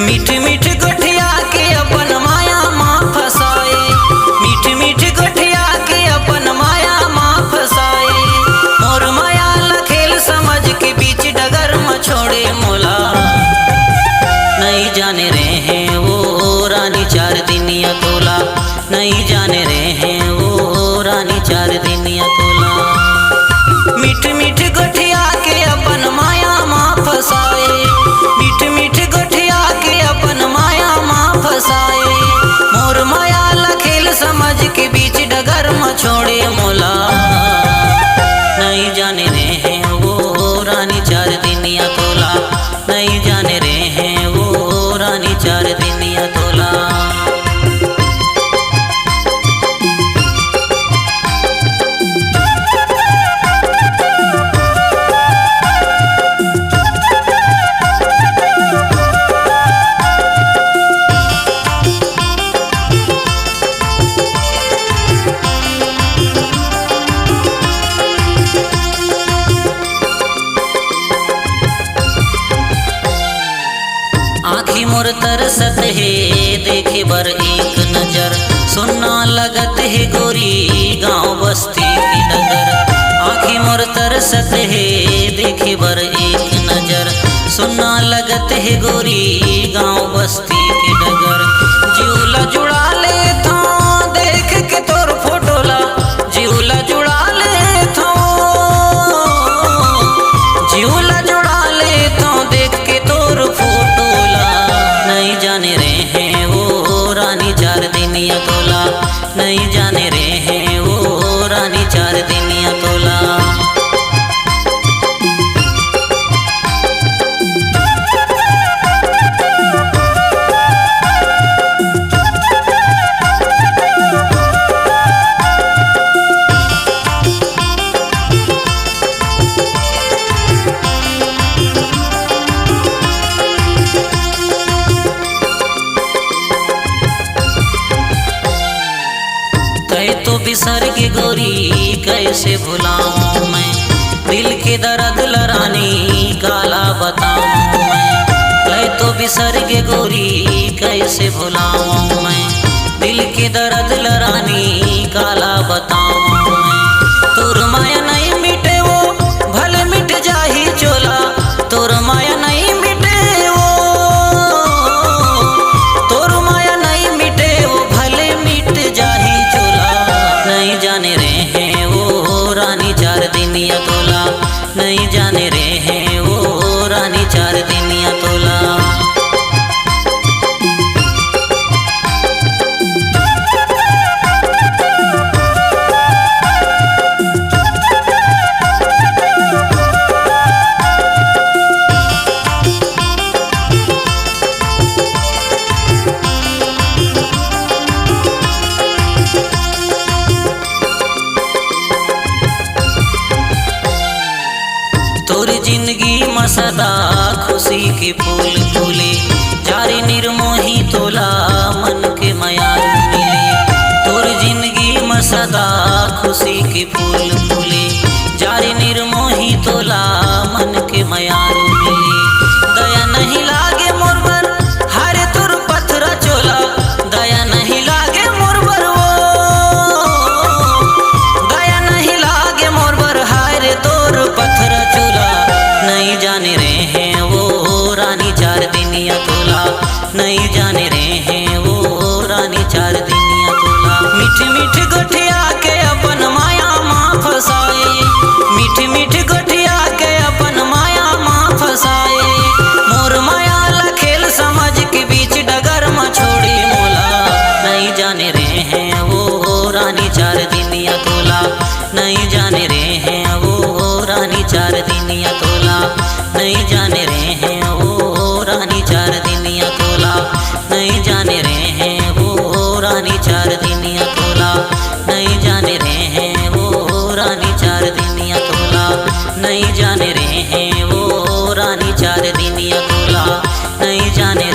मीठ मीठ गोठिया के अपन माया माँ फसाए, मीठ मीठ गोठिया के अपन माया माँ फसाए। मोर माया लखेल समझ के बीच डगर में छोड़े मोला, नहीं जाने रहे हैं वो रानी चार दिनिया तोला, नहीं जाने रहे हैं वो रानी चार दिनिया तोला। मीठ मीठ गोठिया के अपन माया माँ फसाए, मीठ मीठ गोठिया के अपन माया माँ फसाए। मोर माया लखेल समझ के बीच डगर में छोड़े मोला, नहीं जाने रहे हैं वो रानी चार दिनिया तोला, नहीं जाने रहे हैं वो रानी चार दिनिया तोला। आँखी मोर तरसत है देखे बर एक नजर, सुनना लगत है गोरी गांव बस्ती की नगर। आँखी मोर तरसत है देखे बर एक नजर, सुनना लगत है गोरी गांव बस्ती की नगर। जिउला जुड़ा ले था देख के तोर फोटोला, जिउला जुड़ा ले था, जिउला जुड़ा ले था देख के तोर फोटोला। नहीं जाने रहे हैं वो रानी चार दिनिया तोला, नहीं जाने रहे हैं वो रानी चार दिनिया तोला। कहे तो बिसर के गोरी कैसे भुलाऊं मैं, दिल के दर्द लरानी काला बताऊं मैं। कहे तो बिसर के गोरी कैसे भुलाऊं मैं, दिल के दर्द लरानी काला बताऊं मैं। तोर माया नहीं मिटे वो भले मिट जाही चोला, तोर माया नहीं मिटे वो, तोर माया नहीं मिटे वो भले मिट जाही चोला। नहीं जाने रहे हैं वो रानी चार दिनिया तोला, नहीं जाने रहे हैं वो रानी चार दिनिया तोला। तोरी जिंदगी में सदा खुशी के फूल फूले, जारी निर्मोही तोला मन के मयार मिले। तोरी जिंदगी में सदा खुशी के फूल फूले, जारी निर्मोही तोला मन के मयार मिले। दया नहीं लागे मोर बर हरे तुर पत्थरा चोला, दया नहीं लागे मोर बर वो, दया नहीं लागे मोर बर हरे तोर पत्थरा चोला। नहीं जाने रहे हैं वो रानी चार दिनिया तोला, नहीं जाने रहे हैं वो रानी चार दिनिया तोला। मीठ मीठ गोठिया के अपन माया माँ फसाए, मीठ मीठ गोठिया के अपन माया माँ फसाए। मोर माया लखेल समझ के बीच डगर में छोड़ी मोला, नहीं जाने रहे हैं वो रानी चार दिनिया तोला, नहीं जाने रहे हैं वो रानी चार दिनिया तोला, नहीं जाने रहे हैं वो रानी चार दिनिया तोला, नहीं जाने रहे हैं वो रानी चार दिनिया तोला, नहीं जाने रहे हैं वो रानी चार दिनिया तोला, नहीं जाने रहे हैं वो रानी चार दिनिया तोला, नहीं जाने